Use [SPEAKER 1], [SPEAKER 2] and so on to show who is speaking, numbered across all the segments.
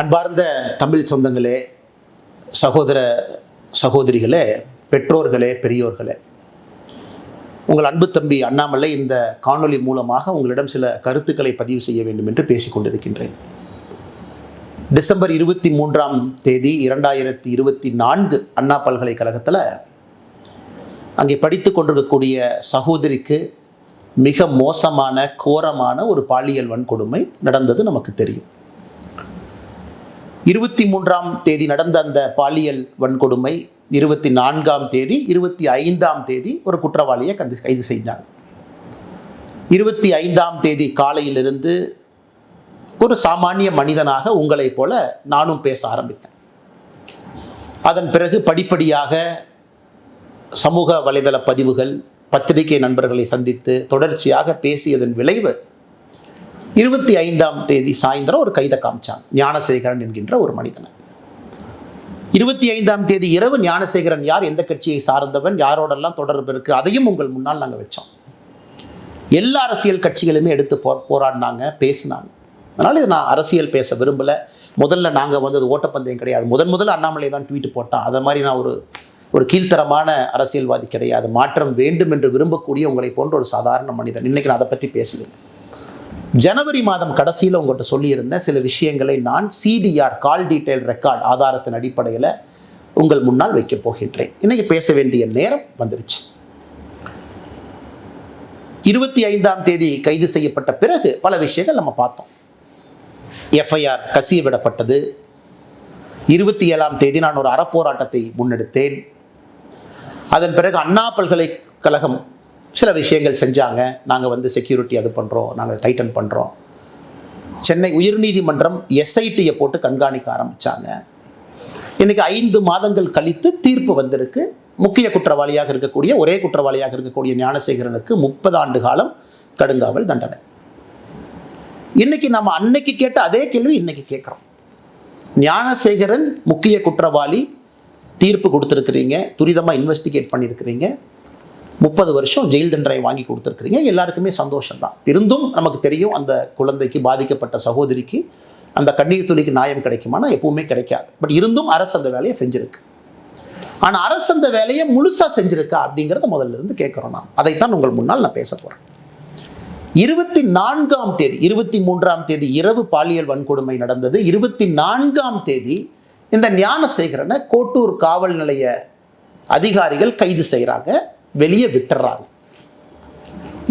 [SPEAKER 1] அன்பார்ந்த தமிழ் சொந்தங்களே, சகோதர சகோதரிகளே, பெற்றோர்களே, பெரியோர்களே, உங்கள் அன்பு தம்பி அண்ணாமலை இந்த காணொளி மூலமாக உங்களிடம் சில கருத்துக்களை பதிவு செய்ய வேண்டும் என்று பேசிக் கொண்டிருக்கின்றேன். டிசம்பர் 23ஆம் தேதி 2024 அண்ணா பல்கலைக்கழகத்தில் அங்கே படித்து கொண்டிருக்கக்கூடிய சகோதரிக்கு மிக மோசமான கோரமான ஒரு பாலியல் வன்கொடுமை நடந்தது நமக்கு தெரியும். 23ஆம் தேதி நடந்த அந்த பாலியல் வன்கொடுமை 24ஆம் தேதி 25ஆம் தேதி ஒரு குற்றவாளியை கைது செஞ்சாங்க. 25ஆம் தேதி காலையிலிருந்து ஒரு சாமானிய மனிதனாக உங்களைப் போல நானும் பேச ஆரம்பித்தேன். அதன் பிறகு படிப்படியாக சமூக வலைதள பதிவுகள், பத்திரிகை நண்பர்களை சந்தித்து தொடர்ச்சியாக பேசியதன் விளைவு 25ஆம் தேதி சாயந்தரம் ஒரு கைதை காமிச்சாங்க, ஞானசேகரன் என்கின்ற ஒரு மனிதனை. 25ஆம் தேதி இரவு ஞானசேகரன் யார், எந்த கட்சியை சார்ந்தவன், யாரோடெல்லாம் தொடர்பு இருக்குது, அதையும் உங்கள் முன்னால் நாங்கள் வச்சோம். எல்லா அரசியல் கட்சிகளுமே எடுத்து போராடினாங்க, பேசினாங்க. அதனால் இது நான் அரசியல் பேச விரும்பலை. முதல்ல நாங்கள் அது ஓட்டப்பந்தயம் கிடையாது. முதல்ல அண்ணாமலை தான் ட்வீட் போட்டான். அதை மாதிரி நான் ஒரு கீழ்த்தரமான அரசியல்வாதி கிடையாது. மாற்றம் வேண்டும் என்று விரும்பக்கூடிய உங்களை போன்ற ஒரு சாதாரண மனிதன். இன்றைக்கி நான் அதை பற்றி பேசலை. ஜனவரி மாதம் கடைசியில் உங்கள்கிட்ட சொல்லியிருந்த சில விஷயங்களை நான் CDR, கால் டீட்டெயில் ரெக்கார்ட் ஆதாரத்தின் அடிப்படையில் உங்கள் முன்னால் வைக்கப் போகின்றேன். இன்றைக்கி பேச வேண்டிய நேரம் வந்துருச்சு. 25ஆம் தேதி கைது செய்யப்பட்ட பிறகு பல விஷயங்கள் நம்ம பார்த்தோம். FIR கசிய விடப்பட்டது. 27ஆம் தேதி நான் ஒரு அறப்போராட்டத்தை முன்னெடுத்தேன். அதன் பிறகு அண்ணா பல்கலைக்கழகம் சில விஷயங்கள் செஞ்சாங்க. நாங்கள் செக்யூரிட்டி அது பண்ணுறோம், நாங்கள் டைட்டன் பண்ணுறோம். சென்னை உயர்நீதிமன்றம் SITயை போட்டு கண்காணிக்க ஆரம்பித்தாங்க. இன்றைக்கி 5 மாதங்கள் கழித்து தீர்ப்பு வந்திருக்கு. முக்கிய குற்றவாளியாக இருக்கக்கூடிய, ஒரே குற்றவாளியாக இருக்கக்கூடிய ஞானசேகரனுக்கு 30 ஆண்டு காலம் கடுங்காவல் தண்டனை. இன்றைக்கி நம்ம அன்னைக்கு கேட்ட அதே கேள்வி இன்றைக்கி கேட்குறோம். ஞானசேகரன் முக்கிய குற்றவாளி, தீர்ப்பு கொடுத்துருக்குறீங்க, துரிதமாக இன்வெஸ்டிகேட் பண்ணியிருக்கிறீங்க, 30 வருஷம் ஜெயில் தண்டனை வாங்கி கொடுத்துருக்குறீங்க. எல்லாருக்குமே சந்தோஷம்தான். இருந்தும் நமக்கு தெரியும், அந்த குழந்தைக்கு, பாதிக்கப்பட்ட சகோதரிக்கு அந்த கண்ணீர் துளிக்கு நியாயம் கிடைக்குமானா எப்பவுமே கிடைக்காது. பட் இருந்தும் அரசு அந்த வேலையை செஞ்சுருக்கு. ஆனால் அரசு அந்த வேலையை முழுசாக செஞ்சுருக்கா அப்படிங்கிறத முதல்ல இருந்து கேட்குறோம். அதைத்தான் உங்கள் முன்னால் நான் பேச போகிறேன். 24ஆம் தேதி 23ஆம் தேதி இரவு பாலியல் வன்கொடுமை நடந்தது. 24ஆம் தேதி இந்த ஞானசேகரனை கோட்டூர் காவல் நிலைய அதிகாரிகள் கைது செய்கிறாங்க, வெளியே விட்டுறாங்க.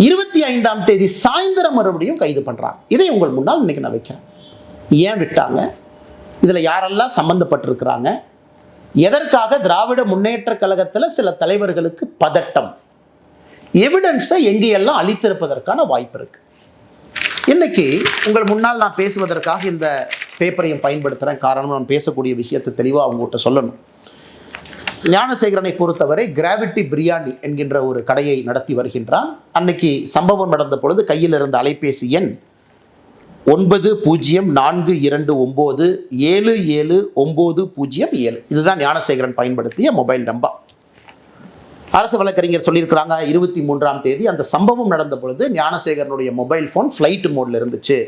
[SPEAKER 1] 25ஆம் தேதி சாயந்தரம் மறுபடியும் கைது பண்ணுறாங்க. இதை உங்கள் முன்னால் இன்னைக்கு நான் வைக்கிறேன். ஏன் விட்டாங்க, இதில் யாரெல்லாம் சம்பந்தப்பட்டிருக்கிறாங்க, எதற்காக திராவிட முன்னேற்ற கழகத்தில் சில தலைவர்களுக்கு பதட்டம், எவிடன்ஸை எங்கேயெல்லாம் அளித்திருப்பதற்கான வாய்ப்பு இருக்கு. இன்னைக்கு உங்கள் முன்னால் நான் பேசுவதற்காக இந்த பேப்பரையும் பயன்படுத்துகிறேன். காரணம், நான் பேசக்கூடிய விஷயத்தை தெளிவாக அவங்ககிட்ட சொல்லணும். ஞானசேகரனை பொறுத்தவரை கிராவிட்டி பிரியாணி என்கின்ற ஒரு கடையை நடத்தி வருகின்றான். அன்னைக்கு சம்பவம் நடந்த பொழுது கையில் இருந்த அலைபேசி எண் 9042977907. இதுதான் ஞானசேகரன் பயன்படுத்திய மொபைல் நம்பர். அரசு வழக்கறிஞர் சொல்லியிருக்கிறாங்க, 23ஆம் தேதி அந்த சம்பவம் நடந்த பொழுது ஞானசேகரனுடைய மொபைல் ஃபோன் ஃப்ளைட் மோடில் இருந்துச்சு.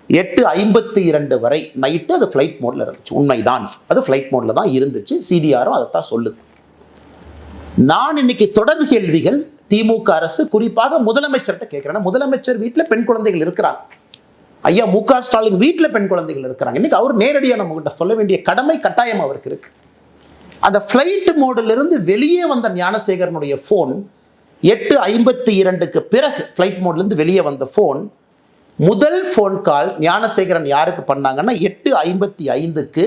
[SPEAKER 1] 8:52 வரை நைட்டு அது ஃப்ளைட் மோடில் இருந்துச்சு. உண்மைதான், அது ஃப்ளைட் மோடில் தான் இருந்துச்சு. CDRம் அதைத்தான் சொல்லுது. நான் இன்னைக்கு தொடர் கேள்விகள் திமுக அரசு, குறிப்பாக முதலமைச்சர்கிட்ட கேட்குறேன். முதலமைச்சர் வீட்டில் பெண் குழந்தைகள் இருக்கிறாங்க. ஐயா MK ஸ்டாலின் வீட்டில் பெண் குழந்தைகள் இருக்கிறாங்க. இன்னைக்கு அவர் நேரடியாக நம்மகிட்ட சொல்ல வேண்டிய கடமை, கட்டாயம் அவருக்கு இருக்கு. அந்த ஃப்ளைட் மோடிலிருந்து வெளியே வந்த ஞானசேகரனுடைய ஃபோன் 8:52க்கு பிறகு ஃப்ளைட் மோட்லேருந்து வெளியே வந்த ஃபோன், முதல் ஃபோன் கால் ஞானசேகரன் யாருக்கு பண்ணாங்கன்னா 8:55க்கு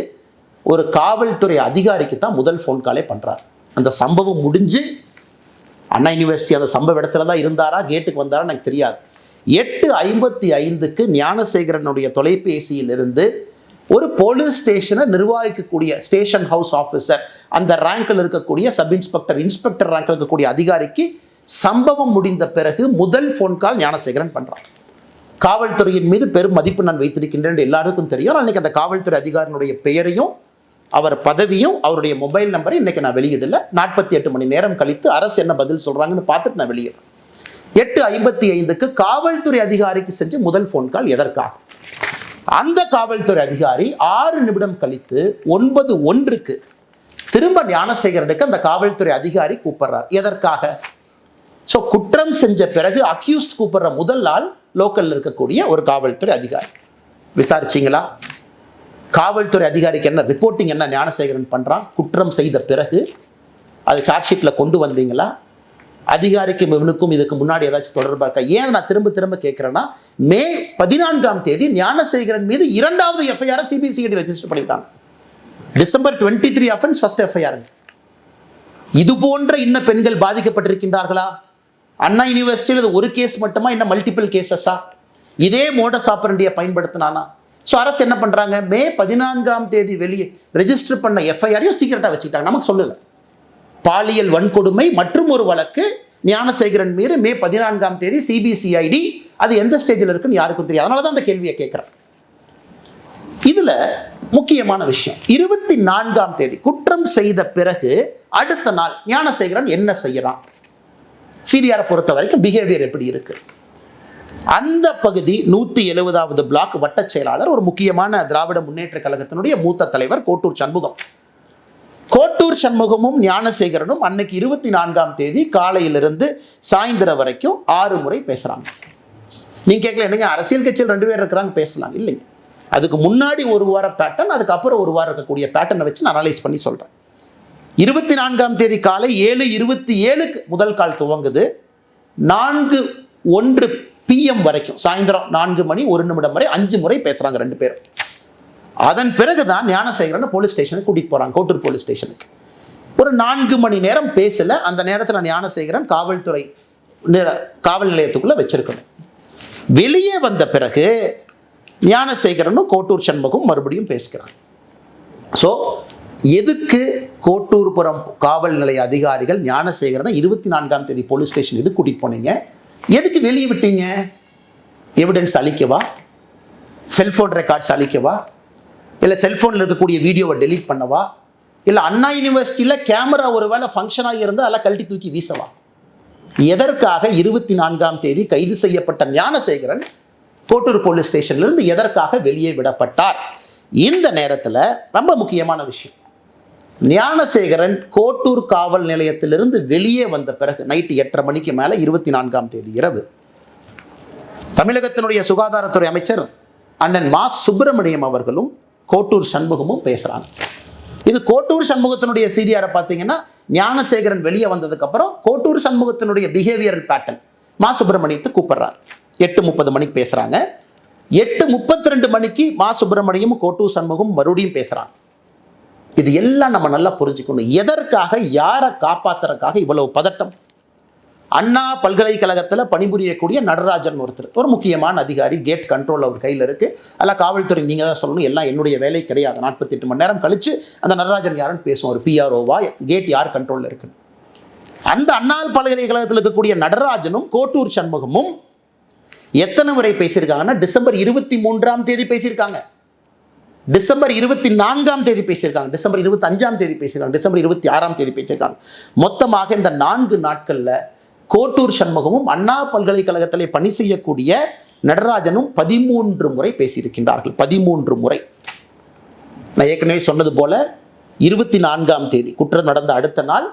[SPEAKER 1] ஒரு காவல்துறை அதிகாரிக்கு தான் முதல் ஃபோன் காலே பண்ணுறார். அந்த சம்பவம் முடிஞ்சு அண்ணா யூனிவர்சிட்டி அந்த சம்பவ இடத்துல தான் இருந்தாரா, கேட்டுக்கு வந்தாரா எனக்கு தெரியாது. 8:55க்கு ஞானசேகரனுடைய தொலைபேசியிலிருந்து ஒரு போலீஸ் ஸ்டேஷனை நிர்வகிக்கக்கூடிய ஸ்டேஷன் ஹவுஸ் ஆஃபீஸர், அந்த ரேங்கில் இருக்கக்கூடிய சப் இன்ஸ்பெக்டர், இன்ஸ்பெக்டர் ரேங்கில் இருக்கக்கூடிய அதிகாரிக்கு சம்பவம் முடிந்த பிறகு முதல் ஃபோன் கால் ஞானசேகரன் பண்ணுறான். காவல்துறையின் மீது பெரும் மதிப்பு நான் வைத்திருக்கின்றேன் எல்லாருக்கும் தெரியும். அன்றைக்கி அந்த காவல்துறை அதிகாரினுடைய பெயரையும் அவர் பதவியும் அவருடைய மொபைல் நம்பரை இன்றைக்கி நான் வெளியிடலை. 48 மணி நேரம் கழித்து அரசு என்ன பதில் சொல்கிறாங்கன்னு பார்த்துட்டு நான் வெளியிடுறேன். 8:55க்கு காவல்துறை அதிகாரிக்கு செஞ்ச முதல் ஃபோன் கால் எதற்காக? அந்த காவல்துறை அதிகாரி 6 நிமிடம் கழித்து 9:01 திரும்ப ஞானசேகரனுக்கு அந்த காவல்துறை அதிகாரி கூப்பிடுறார். எதற்காக? ஸோ குற்றம் செஞ்ச பிறகு அக்யூஸ்ட் கூப்பிடுற முதல் ஆள் லோக்கல்ல இருக்கக்கூடிய ஒரு காவல்துறை அதிகாரி. விசாரிச்சிங்களா? காவல்துறை அதிகாரிக்கு என்ன ரிப்போர்ட்டிங், என்ன ஞானசேகரன் பண்றான்? குற்றம் செய்த பிறகு அது சார்ஜ் ஷீட்ல கொண்டு வந்தீங்களா? அதிகாரிக்கும் இவனுக்கும் இதுக்கு முன்னாடி ஏதாச்சும் தொடர்பா இருக்கா? ஏன் நான் திரும்ப திரும்ப கேட்கிறேன்னா, மே 14 ஞானசேகரன் மீது 2வது எஃப்ஐஆர் சிபிசிஐடி ரெஜிஸ்டர் பண்ணியிருக்காங்க. December 23 offence, first FIR. இது போன்ற இன்ன பெண்கள் பாதிக்கப்பட்டிருக்கின்றார்களா? அண்ணா யூனிவர்சிட்டியில் ஒரு கேஸ் மட்டுமா, இன்னும் மல்டிபிள் கேசஸா? இதே மோடஸ் ஆபரண்டியை பயன்படுத்தினானா? ஸோ அரசு என்ன பண்றாங்க, மே 14 வெளியே ரெஜிஸ்டர் பண்ண எஃப்ஐஆரையும் சீக்கிரட்டா வச்சுக்கிட்டாங்க. நமக்கு சொல்லல. பாலியல் வன்கொடுமை மற்றும் ஒரு வழக்கு ஞானசேகரன் மீது மே 14 சிபிசிஐடி, அது எந்த ஸ்டேஜில் இருக்குன்னு யாருக்கும் தெரியாது. அதனால தான் அந்த கேள்வியை கேட்கிறேன். இதுல முக்கியமான விஷயம், 24 குற்றம் செய்த பிறகு அடுத்த நாள் ஞானசேகரன் என்ன செய்யறான்? சிடிஆரை பொறுத்த வரைக்கும் பிஹேவியர் எப்படி இருக்கு? அந்த பகுதி 170வது பிளாக் வட்ட செயலாளர், ஒரு முக்கியமான திராவிட முன்னேற்ற கழகத்தினுடைய மூத்த தலைவர் கோட்டூர் சண்முகம். கோட்டூர் சண்முகமும் ஞானசேகரனும் அன்னைக்கு 24 காலையிலிருந்து சாயந்தரம் வரைக்கும் 6 முறை பேசுறாங்க. நீங்க கேட்கல, என்னங்க அரசியல் கட்சியில் 2 பேர் இருக்கிறாங்க, பேசலாம். இல்லைங்க, அதுக்கு முன்னாடி ஒரு வார பேட்டர்ன், அதுக்கப்புறம் ஒரு வாரம் இருக்கக்கூடிய பேட்டர்னை வச்சு நான் அனலைஸ் பண்ணி சொல்றேன். 24 காலை 7:27 முதல் கால் துவங்குது. 4:01 PM வரைக்கும், சாயந்தரம் 4 மணி 1 நிமிடம் வரை 5 முறை பேசுறாங்க 2 பேரும். அதன் பிறகுதான் ஞானசேகரனை போலீஸ் ஸ்டேஷனுக்கு கூட்டிட்டு போறாங்க, கோட்டூர் போலீஸ் ஸ்டேஷனுக்கு. ஒரு 4 மணி நேரம் பேசல. அந்த நேரத்தில் ஞானசேகரன் காவல் நிலையத்துக்குள்ள வச்சிருக்கணும். வெளியே வந்த பிறகு ஞானசேகரனும் கோட்டூர் சண்முகம் மறுபடியும் பேசுகிறாங்க. ஸோ எதுக்கு கோட்டூர்புரம் காவல் நிலைய அதிகாரிகள் ஞானசேகரனை 24 போலீஸ் ஸ்டேஷன் எதுக்கு கூட்டிட்டு போனீங்க? எதுக்கு வெளியே விட்டீங்க? எவிடன்ஸ் அளிக்கவா? செல்போன் ரெக்கார்ட்ஸ் அளிக்கவா? இல்லை செல்போனில் இருக்கக்கூடிய வீடியோவை டெலீட் பண்ணவா? இல்லை அண்ணா யூனிவர்சிட்டியில் கேமரா ஒரு வேளை ஃபங்க்ஷன் ஆகியிருந்தால் அதெல்லாம் கழட்டி தூக்கி வீசவா? எதற்காக 24 கைது செய்யப்பட்ட ஞானசேகரன் கோட்டூர் போலீஸ் ஸ்டேஷன்லேருந்து எதற்காக வெளியே விடப்பட்டார்? இந்த நேரத்தில் ரொம்ப முக்கியமான விஷயம், ஞானசேகரன் கோட்டூர் காவல் நிலையத்திலிருந்து வெளியே வந்த பிறகு நைட்டு 8:30 மணிக்கு மேலே 24 இரவு தமிழகத்தினுடைய சுகாதாரத்துறை அமைச்சர் அண்ணன் மா சுப்பிரமணியம் அவர்களும் கோட்டூர் சண்முகமும் பேசுகிறாங்க. இது கோட்டூர் சண்முகத்தினுடைய சிடிஆரை பார்த்தீங்கன்னா, ஞானசேகரன் வெளியே வந்ததுக்கு அப்புறம் கோட்டூர் சண்முகத்தினுடைய பிஹேவியரல் பேட்டர்ன் மா சுப்பிரமணியத்தை கூப்பிடுறார். 8:30 மணிக்கு பேசுகிறாங்க. 8:32 மணிக்கு மா சுப்பிரமணியமும் கோட்டூர் சண்முகம் மறுபடியும் பேசுகிறாங்க. இது எல்லாம் நம்ம நல்லா புரிஞ்சுக்கணும். எதற்காக, யாரை காப்பாத்துறதுக்காக இவ்வளவு பதட்டம்? அண்ணா பல்கலைக்கழகத்தில் பணிபுரியக்கூடிய நடராஜன் ஒருத்தர், ஒரு முக்கியமான அதிகாரி, கேட் கண்ட்ரோல் அவர் கையில் இருக்கு. அதெல்லாம் காவல்துறை நீங்க தான் சொல்லணும், எல்லாம் என்னுடைய வேலை கிடையாது. 48 மணி நேரம் கழிச்சு அந்த நடராஜன் யாருன்னு பேசுவோம். ஒரு பிஆர்ஓவா, கேட் யார் கண்ட்ரோலில் இருக்குன்னு. அந்த அண்ணா பல்கலைக்கழகத்தில் இருக்கக்கூடிய நடராஜனும் கோட்டூர் சண்முகமும் எத்தனை முறை பேசியிருக்காங்கன்னா, டிசம்பர் 23 பேசியிருக்காங்க, டிசம்பர் 24 பேசியிருக்காங்க, டிசம்பர் 25 பேசியிருக்காங்க, டிசம்பர் 26 பேசியிருக்காங்க. மொத்தமாக இந்த 4 நாட்கள்ல கோட்டூர் சண்முகமும் அண்ணா பல்கலைக்கழகத்திலே பணி செய்யக்கூடிய நடராஜனும் 13 முறை பேசியிருக்கின்றார்கள். 13 முறை. நான் ஏற்கனவே சொன்னது போல 24 குற்றம் நடந்த அடுத்த நாள்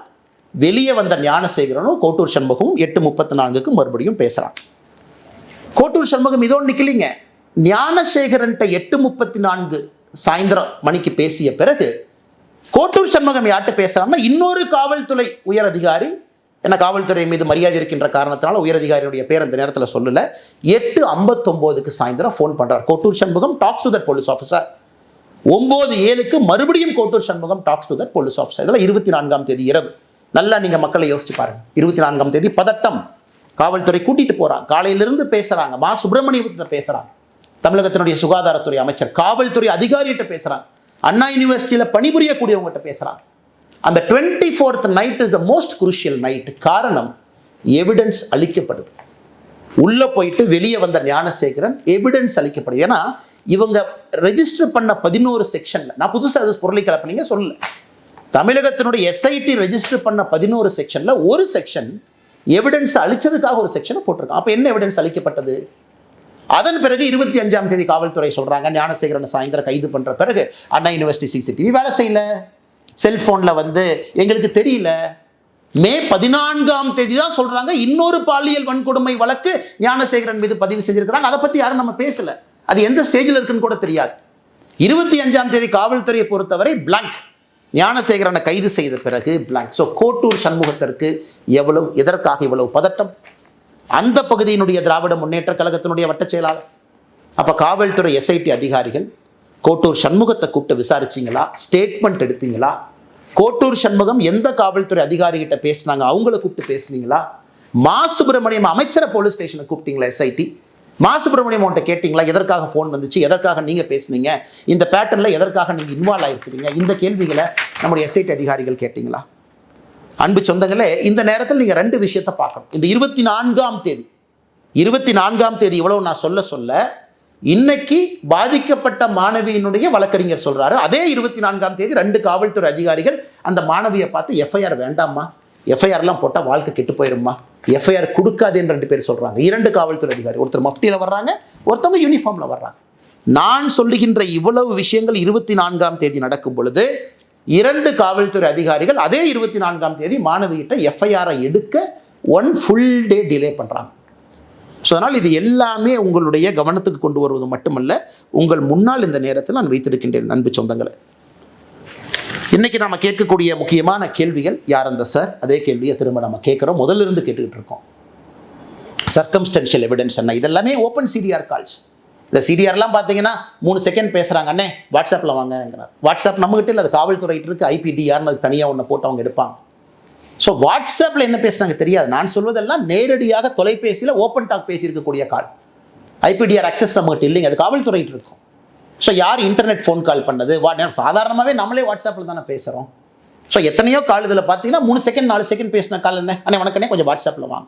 [SPEAKER 1] வெளியே வந்த ஞானசேகரனும் கோட்டூர் சண்முகமும் 8:34 மறுபடியும் பேசுறாங்க. கோட்டூர் சண்முகம் இதோடு நிக்கலிங்க. ஞானசேகரன்ட்ட 8:34 சாயந்தரம் மணிக்கு பேசிய பிறகு கோட்டூர் சண்முகம் யார்கிட்ட பேசுறாங்கன்னா, இன்னொரு காவல்துறை உயர் அதிகாரி, ஏன்னா காவல்துறை மீது மரியாதை இருக்கின்ற காரணத்தினால உயர் அதிகாரியுடைய பேர் அந்த நேரத்தில் சொல்லல, 8:59 சாயந்தரம் ஃபோன் பண்றார் Kottur Shanmugam, tax to that police officer. 9:07 மறுபடியும் Kottur Shanmugam tax to that police officer. இதெல்லாம் 24 இரவு. நல்லா நீங்க மக்களை யோசிச்சு பாருங்க. 24 பதட்டம், காவல்துறை கூட்டிட்டு போறாங்க, காலையிலிருந்து பேசுறாங்க, மா சுப்பிரமணியத்தில் பேசுறாங்க, தமிழகத்தினுடைய சுகாதாரத்துறை அமைச்சர் காவல்துறை அதிகாரிகிட்ட பேசுறாங்க, அண்ணா யூனிவர்சிட்டியில் பணிபுரியக்கூடியவங்ககிட்ட பேசுறாங்க. அந்த 24th night is the most crucial night. காரணம், எவிடன்ஸ் அளிக்கப்படுது. உள்ள போயிட்டு வெளியே வந்த ஞானசேகரன் எவிடன்ஸ் அளிக்கப்படுது. ஏன்னா இவங்க ரெஜிஸ்டர் பண்ண 11 செக்ஷன்ல, நான் புதுசாக பொருளை கலப்பினீங்க சொல்லல, தமிழகத்தினுடைய எஸ்ஐடி ரெஜிஸ்டர் பண்ண 11 செக்ஷன்ல ஒரு செக்ஷன் எவிடன்ஸ் அளிச்சதுக்காக ஒரு செக்ஷனை போட்டிருக்கான். அப்ப என்ன எவிடன்ஸ் அளிக்கப்பட்டது? அதன் பிறகு 25ஆம் தேதி காவல்துறை சொல்றாங்க ஞானசேகரன் சாயந்தரம் கைது பண்ற பிறகு அண்ணா யூனிவர்சிட்டி சிசிடிவி வேலை செய்யல, செல்போன்ல எங்களுக்கு தெரியல. மே 14ஆம் தேதி தான் சொல்றாங்க இன்னொரு பாலியல் வன்கொடுமை வழக்கு ஞானசேகரன் மீது பதிவு செஞ்சிருக்கிறாங்க. அதை பத்தி யாரும் நம்ம பேசல, அது எந்த ஸ்டேஜில் இருக்குன்னு கூட தெரியாது. 25ஆம் தேதி காவல்துறையை பொறுத்தவரை பிளாங்க். ஞானசேகரனை கைது செய்த பிறகு பிளாங்க். ஸோ கோட்டூர் சண்முகத்திற்கு எதற்காக இவ்வளவு பதட்டம்? அந்த பகுதியினுடைய திராவிட முன்னேற்ற கழகத்தினுடைய வட்ட செயலாளர். அப்ப காவல்துறை SIT அதிகாரிகள் கோட்டூர் சண்முகத்தை கூப்பிட்டு விசாரிச்சிங்களா? ஸ்டேட்மெண்ட் எடுத்தீங்களா? கோட்டூர் சண்முகம் எந்த காவல்துறை அதிகாரிகிட்ட பேசினாங்க, அவங்கள கூப்பிட்டு பேசுனீங்களா? மா சுப்பிரமணியம் அமைச்சரை போலீஸ் ஸ்டேஷனுக்கு கூப்பிட்டீங்களா? SIT மா சுப்பிரமணியம் அவன்கிட்ட கேட்டீங்களா? எதற்காக ஃபோன் வந்துச்சு, எதற்காக நீங்க பேசுனீங்க, இந்த பேட்டர்ல எதற்காக நீங்க இன்வால்வ் ஆயிருக்கிறீங்க? இந்த கேள்விகளை நம்முடைய SIT அதிகாரிகள் கேட்டீங்களா? அன்பு சொந்தங்களே, இந்த நேரத்தில் நீங்க ரெண்டு விஷயத்தை பார்க்கணும். இந்த 24ஆம் தேதி இவ்வளவு நான் சொல்ல இன்னைக்கு பாதிக்கப்பட்ட மாணவியினுடைய வழக்கறிஞர் சொல்றாரு, அதே 24ஆம் தேதி 2 காவல்துறை அதிகாரிகள் அந்த மாணவியை பார்த்து FIR வேண்டாமா, FIRலாம் போட்டா வாழ்க்கை கெட்டு போயிருமா, FIR கொடுக்காதேன்னு 2 பேர் சொல்றாங்க. 2 காவல்துறை அதிகாரி, ஒருத்தர் மஃப்டியில் வர்றாங்க, ஒருத்தவங்க யூனிஃபார்ம்ல வர்றாங்க. நான் சொல்லுகின்ற இவ்வளவு விஷயங்கள் 24ஆம் தேதி நடக்கும் பொழுது 2 காவல்துறை அதிகாரிகள் அதே 24ஆம் தேதி மாணவியிட்ட FIR எடுக்க 1 ஃபுல் டே டிலே பண்றாங்க. ஸோ அதனால் இது எல்லாமே உங்களுடைய கவனத்துக்கு கொண்டு வருவது மட்டுமல்ல, உங்கள் முன்னால் இந்த நேரத்தில் நான் வைத்திருக்கின்றேன். அன்பு சொந்தங்களை, இன்னைக்கு நம்ம கேட்கக்கூடிய முக்கியமான கேள்விகள், யார் அந்த சார்? அதே கேள்வியை திரும்ப நம்ம கேட்குறோம், முதல்ல இருந்து கேட்டுக்கிட்டு இருக்கோம். சர்க்கம்ஸ்டன்ஷியல் எவிடன்ஸ் என்ன? இதெல்லாமே ஓப்பன் CDR கால்ஸ். இந்த CDRலாம் பார்த்தீங்கன்னா 3 செகண்ட் பேசுகிறாங்க, அண்ணே வாட்ஸ்அப்பில் வாங்கிறார். வாட்ஸ்அப் நம்மகிட்ட இல்லை, அது காவல்துறையிட்டு இருக்கு. IPDRன்னு அது தனியாக ஒன்று போட்டு அவங்க எடுப்பாங்க. ஸோ வாட்ஸ்அப்பில் என்ன பேசுனாங்க தெரியாது. நான் சொல்வதெல்லாம் நேரடியாக தொலைபேசியில் ஓப்பன் டாக் பேசியிருக்கக்கூடிய கால். IPDR அக்சஸ் நம்மகிட்ட இல்லைங்க, அது காவல்துறையிட்டு இருக்கும். ஸோ யார் இன்டர்நெட் ஃபோன் கால் பண்ணது? சாதாரணமாகவே நம்மளே வாட்ஸ்அப்பில் தானே பேசுகிறோம். ஸோ எத்தனையோ கால் இதில் பார்த்தீங்கன்னா 3 செகண்ட் 4 செகண்ட் பேசின கால் என்ன, அண்ணே வணக்கண்ணே கொஞ்சம் வாட்ஸ்அப்பில் வாங்க.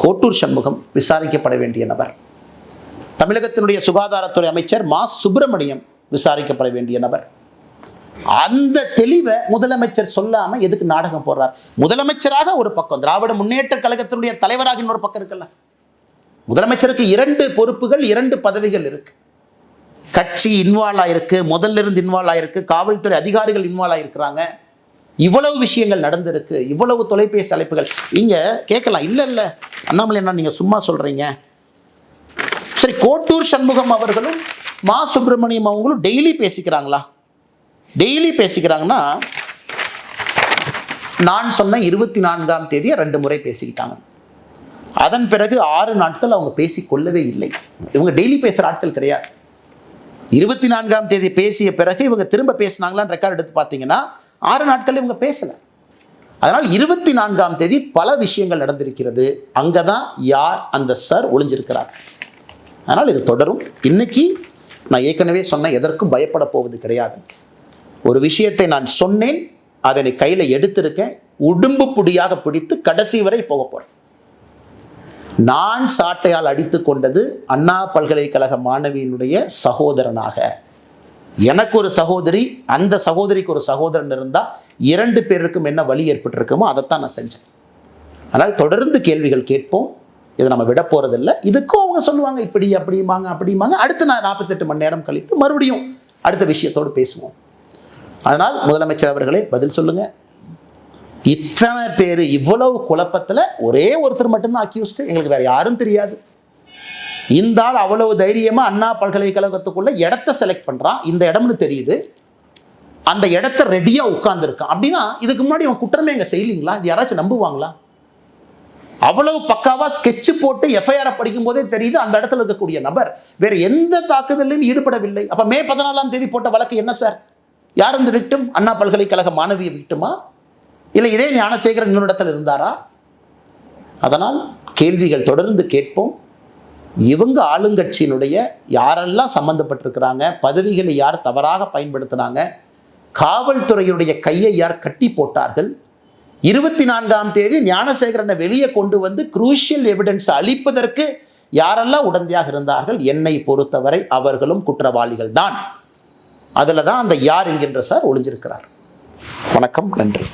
[SPEAKER 1] கோட்டூர் சண்முகம் விசாரிக்கப்பட வேண்டிய நபர். தமிழகத்தினுடைய சுகாதாரத்துறை அமைச்சர் மா சுப்பிரமணியம் விசாரிக்கப்பட வேண்டிய நபர். அந்த தெளிவை முதலமைச்சர் சொல்லாம எதுக்கு நாடகம் போடுறார்? முதலமைச்சராக ஒரு பக்கம், திராவிட முன்னேற்ற கழகத்தினுடைய தலைவராக இன்னொரு பக்கம் இருக்குல்ல. முதலமைச்சருக்கு 2 பொறுப்புகள், 2 பதவிகள் இருக்கு. கட்சி இன்வால்வ் ஆயிருக்கு, முதல்ல இருந்து இன்வால்வ் ஆயிருக்கு, காவல்துறை அதிகாரிகள் இன்வால்வ் ஆயிருக்கிறாங்க. இவ்வளவு விஷயங்கள் நடந்திருக்கு, இவ்வளவு தொலைபேசி அழைப்புகள். இங்க கேட்கலாம், இல்ல அண்ணாமலை என்ன நீங்க சும்மா சொல்றீங்க? சரி, கோட்டூர் சண்முகம் அவர்களும் மா சுப்பிரமணியம் அவங்களும் டெய்லி பேசிக்கிறாங்களா? டெய்லி பேசிக்கிறாங்கன்னா, நான் சொன்ன 24ஆம் தேதியை 2 முறை பேசிக்கிட்டாங்க. அதன் பிறகு 6 நாட்கள் அவங்க பேசிக்கொள்ளவே இல்லை. இவங்க டெய்லி பேசுகிற ஆட்கள் கிடையாது. 24ஆம் தேதி பேசிய பிறகு இவங்க திரும்ப பேசினாங்களான்னு ரெக்கார்ட் எடுத்து பார்த்தீங்கன்னா 6 நாட்கள் இவங்க பேசலை. அதனால் 24ஆம் தேதி பல விஷயங்கள் நடந்திருக்கிறது. அங்கே தான் யார் அந்த சார் ஒளிஞ்சிருக்கிறார். அதனால் இது தொடரும். இன்னைக்கு நான் ஏற்கனவே சொன்ன எதற்கும் பயப்பட போவது கிடையாது. ஒரு விஷயத்தை நான் சொன்னேன், அதனை கையில் எடுத்திருக்கேன், உடும்பு புடியாக பிடித்து கடைசி வரை போக போறேன். நான் சாட்டையால் அடித்து கொண்டது அண்ணா பல்கலைக்கழக மாணவியினுடைய சகோதரனாக. எனக்கு ஒரு சகோதரி, அந்த சகோதரிக்கு ஒரு சகோதரன் இருந்தால் 2 பேருக்கும் என்ன வழி ஏற்பட்டிருக்குமோ அதைத்தான் நான் செஞ்சேன். அதனால் தொடர்ந்து கேள்விகள் கேட்போம். இதை நம்ம விட போறதில்லை. இதுக்கும் அவங்க சொல்லுவாங்க இப்படி அப்படிம்பாங்க. அடுத்து நான் 48 மணி நேரம் கழித்து மறுபடியும் அடுத்த விஷயத்தோடு பேசுவோம். அதனால் முதலமைச்சர் அவர்களே பதில் சொல்லுங்க. இத்தனை பேர் இவ்வளவு குழப்பத்தில் ஒரே ஒருத்தர் மட்டும்தான் அக்யூஸ்ட், எங்களுக்கு வேற யாரும் தெரியாது. இந்த ஆள் அவ்வளவு தைரியமா அண்ணா பல்கலைக்கழகத்துக்குள்ள இடத்த செலக்ட் பண்றான், இந்த இடம்னு தெரியுது, அந்த இடத்த ரெடியா உட்கார்ந்துருக்கான். அப்படின்னா இதுக்கு முன்னாடி அவன் குற்றமே எங்க செய்யலீங்களா? இது யாராச்சும் நம்புவாங்களா? அவ்வளவு பக்காவா ஸ்கெட்ச் போட்டு FIR படிக்கும் போதே தெரியுது அந்த இடத்துல இருக்கக்கூடிய நபர் வேற எந்த தாக்குதலையும் ஈடுபடவில்லை. அப்ப மே 14ஆம் தேதி போட்ட வழக்கு என்ன சார்? யார் இந்த விக்டிம்? அண்ணா பல்கலைக்கழக மாணவிய விக்டிமா, இல்லை இதே ஞானசேகரன் இன்னொரு இடத்துல இருந்தாரா? அதனால் கேள்விகள் தொடர்ந்து கேட்போம். இவங்க ஆளுங்கட்சியினுடைய யாரெல்லாம் சம்பந்தப்பட்டிருக்கிறாங்க, பதவிகளை யார் தவறாக பயன்படுத்தினாங்க, காவல்துறையுடைய கையை யார் கட்டி போட்டார்கள், 24ஆம் தேதி ஞானசேகரனை வெளியே கொண்டு வந்து குரூஷியல் எவிடன்ஸ் அளிப்பதற்கு யாரெல்லாம் உடந்தையாக இருந்தார்கள், என்னை பொறுத்தவரை அவர்களும் குற்றவாளிகள் தான். அதில் தான் அந்த யார் என்கின்ற சார் ஒளிஞ்சிருக்கிறார். வணக்கம், நன்றி.